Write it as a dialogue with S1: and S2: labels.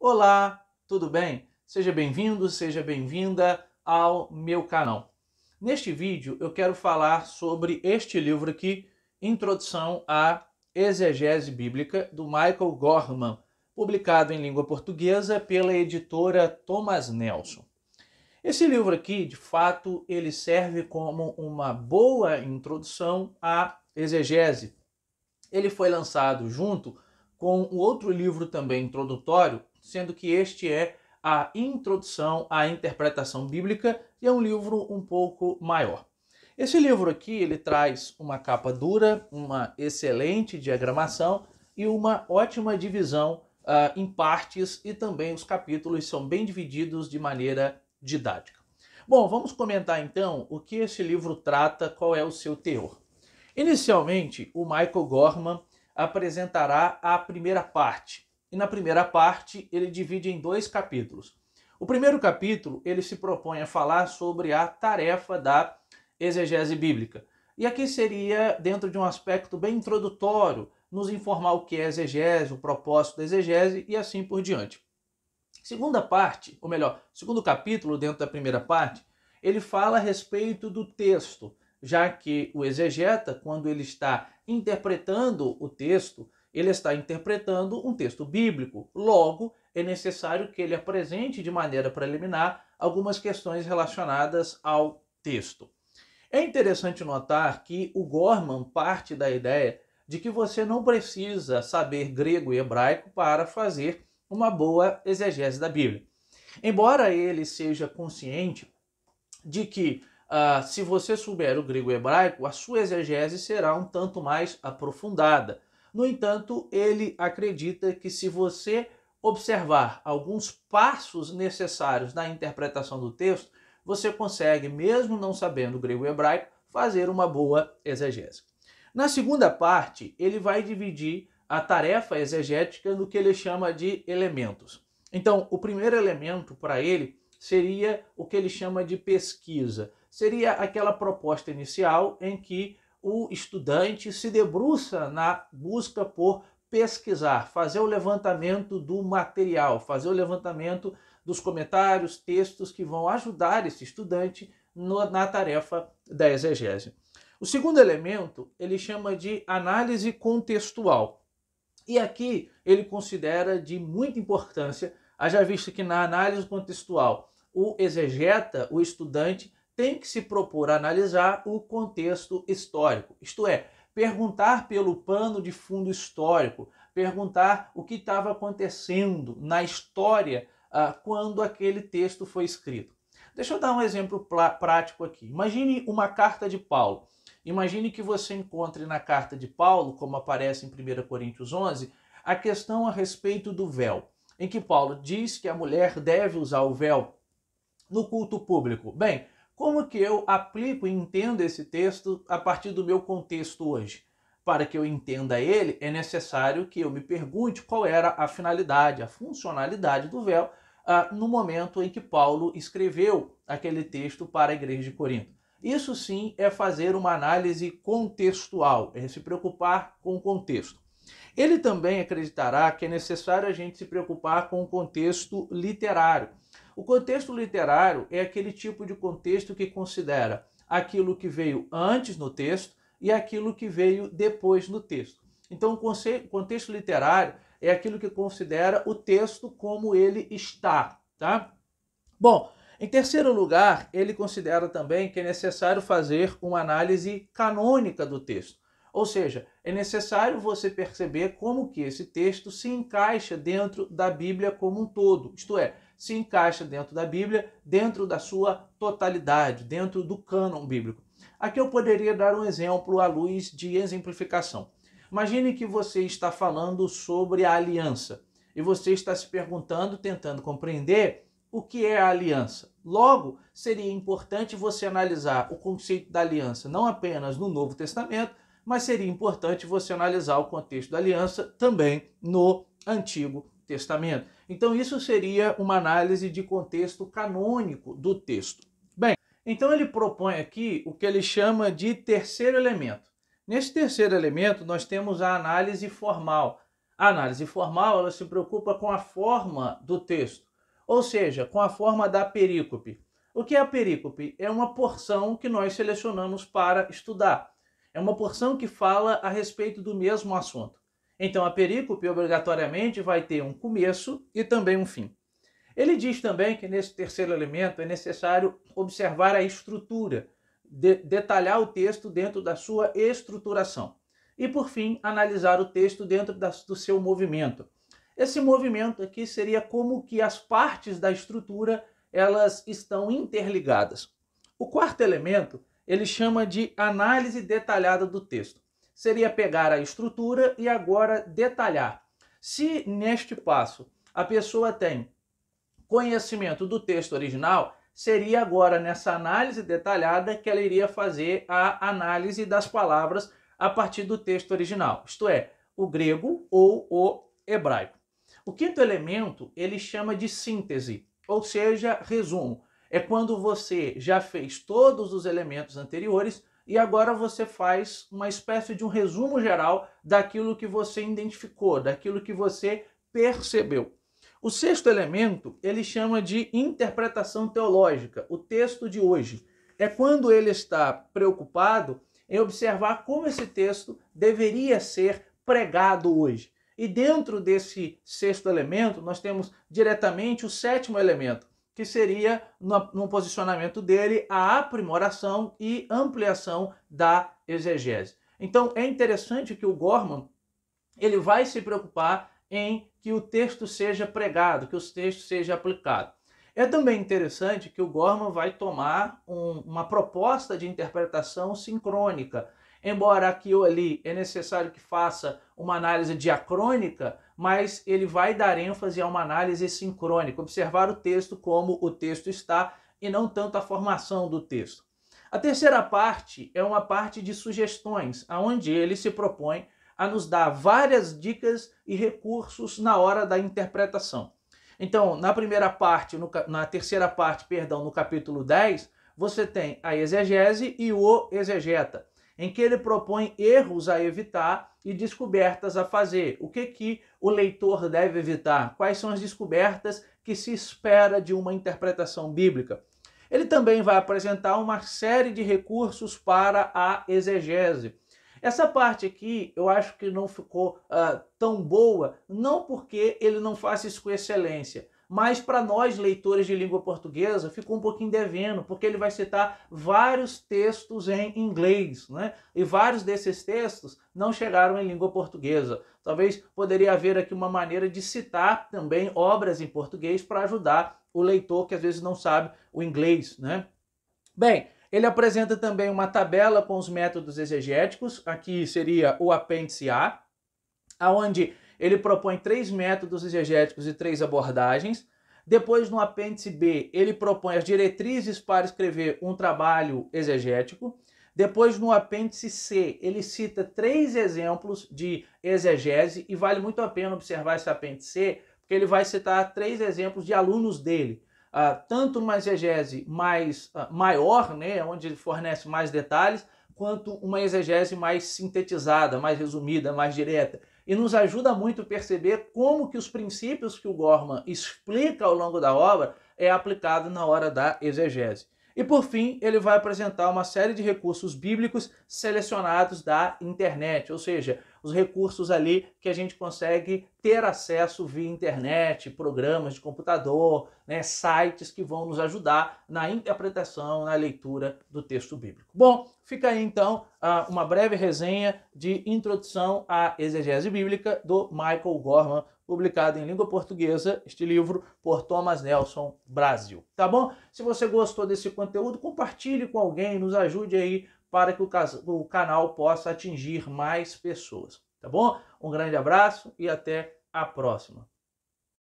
S1: Olá, tudo bem? Seja bem-vindo, seja bem-vinda ao meu canal. Neste vídeo eu quero falar sobre este livro aqui, Introdução à Exegese Bíblica, do Michael Gorman, publicado em língua portuguesa pela editora Thomas Nelson. Esse livro aqui, de fato, ele serve como uma boa introdução à exegese. Ele foi lançado junto com um outro livro também introdutório, sendo que este é a Introdução à Interpretação Bíblica, e é um livro um pouco maior. Esse livro aqui, ele traz uma capa dura, uma excelente diagramação e uma ótima divisão em partes, e também os capítulos são bem divididos de maneira didática. Bom, vamos comentar então o que esse livro trata, qual é o seu teor. Inicialmente, o Michael Gorman apresentará a primeira parte. E na primeira parte, ele divide em dois capítulos. O primeiro capítulo, ele se propõe a falar sobre a tarefa da exegese bíblica. E aqui seria, dentro de um aspecto bem introdutório, nos informar o que é exegese, o propósito da exegese e assim por diante. Segunda parte, ou melhor, segundo capítulo dentro da primeira parte, ele fala a respeito do texto, já que o exegeta, quando ele está interpretando o texto, ele está interpretando um texto bíblico. Logo, é necessário que ele apresente de maneira preliminar algumas questões relacionadas ao texto. É interessante notar que o Gorman parte da ideia de que você não precisa saber grego e hebraico para fazer uma boa exegese da Bíblia. Embora ele seja consciente de que se você souber o grego e hebraico, a sua exegese será um tanto mais aprofundada. No entanto, ele acredita que se você observar alguns passos necessários na interpretação do texto, você consegue, mesmo não sabendo grego e hebraico, fazer uma boa exegese. Na segunda parte, ele vai dividir a tarefa exegética no que ele chama de elementos. Então, o primeiro elemento para ele seria o que ele chama de pesquisa. Seria aquela proposta inicial em que o estudante se debruça na busca por pesquisar, fazer o levantamento do material, fazer o levantamento dos comentários, textos que vão ajudar esse estudante na tarefa da exegese. O segundo elemento ele chama de análise contextual. E aqui ele considera de muita importância, haja visto que na análise contextual o exegeta, o estudante, tem que se propor a analisar o contexto histórico, isto é, perguntar pelo pano de fundo histórico, perguntar o que estava acontecendo na história quando aquele texto foi escrito. Deixa eu dar um exemplo prático aqui. Imagine uma carta de Paulo. Imagine que você encontre na carta de Paulo, como aparece em 1 Coríntios 11, a questão a respeito do véu, em que Paulo diz que a mulher deve usar o véu no culto público. Bem, como que eu aplico e entendo esse texto a partir do meu contexto hoje? Para que eu entenda ele, é necessário que eu me pergunte qual era a finalidade, a funcionalidade do véu no momento em que Paulo escreveu aquele texto para a igreja de Corinto. Isso sim é fazer uma análise contextual, é se preocupar com o contexto. Ele também acreditará que é necessário a gente se preocupar com o contexto literário. O contexto literário é aquele tipo de contexto que considera aquilo que veio antes no texto e aquilo que veio depois no texto. Então, o contexto literário é aquilo que considera o texto como ele está, tá? Bom, em terceiro lugar, ele considera também que é necessário fazer uma análise canônica do texto. Ou seja, é necessário você perceber como que esse texto se encaixa dentro da Bíblia como um todo. Isto é, se encaixa dentro da Bíblia, dentro da sua totalidade, dentro do cânon bíblico. Aqui eu poderia dar um exemplo à luz de exemplificação. Imagine que você está falando sobre a aliança e você está se perguntando, tentando compreender o que é a aliança. Logo, seria importante você analisar o conceito da aliança não apenas no Novo Testamento, mas seria importante você analisar o contexto da aliança também no Antigo Testamento. Então isso seria uma análise de contexto canônico do texto. Bem, então ele propõe aqui o que ele chama de terceiro elemento. Nesse terceiro elemento nós temos a análise formal. A análise formal, ela se preocupa com a forma do texto, ou seja, com a forma da perícope. O que é a perícope? É uma porção que nós selecionamos para estudar. É uma porção que fala a respeito do mesmo assunto. Então, a perícope obrigatoriamente vai ter um começo e também um fim. Ele diz também que nesse terceiro elemento é necessário observar a estrutura, detalhar o texto dentro da sua estruturação. E, por fim, analisar o texto dentro do seu movimento. Esse movimento aqui seria como que as partes da estrutura elas estão interligadas. O quarto elemento ele chama de análise detalhada do texto. Seria pegar a estrutura e agora detalhar. Se neste passo a pessoa tem conhecimento do texto original, seria agora nessa análise detalhada que ela iria fazer a análise das palavras a partir do texto original, isto é, o grego ou o hebraico. O quinto elemento ele chama de síntese, ou seja, resumo. É quando você já fez todos os elementos anteriores e agora você faz uma espécie de um resumo geral daquilo que você identificou, daquilo que você percebeu. O sexto elemento ele chama de interpretação teológica, o texto de hoje. É quando ele está preocupado em observar como esse texto deveria ser pregado hoje. E dentro desse sexto elemento, nós temos diretamente o sétimo elemento, que seria, no posicionamento dele, a aprimoração e ampliação da exegese. Então, é interessante que o Gorman ele vai se preocupar em que o texto seja pregado, que o texto seja aplicado. É também interessante que o Gorman vai tomar uma proposta de interpretação sincrônica. Embora aqui ou ali é necessário que faça uma análise diacrônica, mas ele vai dar ênfase a uma análise sincrônica, observar o texto como o texto está e não tanto a formação do texto. A terceira parte é uma parte de sugestões, onde ele se propõe a nos dar várias dicas e recursos na hora da interpretação. Então, na terceira parte, no capítulo 10, você tem a exegese e o exegeta, em que ele propõe erros a evitar e descobertas a fazer. O que o leitor deve evitar? Quais são as descobertas que se espera de uma interpretação bíblica? Ele também vai apresentar uma série de recursos para a exegese. Essa parte aqui eu acho que não ficou tão boa, não porque ele não faça isso com excelência, mas para nós leitores de língua portuguesa ficou um pouquinho devendo, porque ele vai citar vários textos em inglês, né? E vários desses textos não chegaram em língua portuguesa. Talvez poderia haver aqui uma maneira de citar também obras em português para ajudar o leitor que às vezes não sabe o inglês, né? Bem, ele apresenta também uma tabela com os métodos exegéticos, aqui seria o apêndice A, onde ele propõe 3 métodos exegéticos e 3 abordagens. Depois, no apêndice B, ele propõe as diretrizes para escrever um trabalho exegético. Depois, no apêndice C, ele cita 3 exemplos de exegese, e vale muito a pena observar esse apêndice C, porque ele vai citar 3 exemplos de alunos dele. Tanto uma exegese maior, né, onde ele fornece mais detalhes, quanto uma exegese mais sintetizada, mais resumida, mais direta. E nos ajuda muito a perceber como que os princípios que o Gorman explica ao longo da obra é aplicado na hora da exegese. E por fim, ele vai apresentar uma série de recursos bíblicos selecionados da internet, ou seja, os recursos ali que a gente consegue ter acesso via internet, programas de computador, né, sites que vão nos ajudar na interpretação, na leitura do texto bíblico. Bom, fica aí então uma breve resenha de introdução à exegese bíblica do Michael Gorman, publicado em língua portuguesa, este livro por Thomas Nelson, Brasil. Tá bom? Se você gostou desse conteúdo, compartilhe com alguém, nos ajude aí para que o canal possa atingir mais pessoas. Tá bom? Um grande abraço e até a próxima.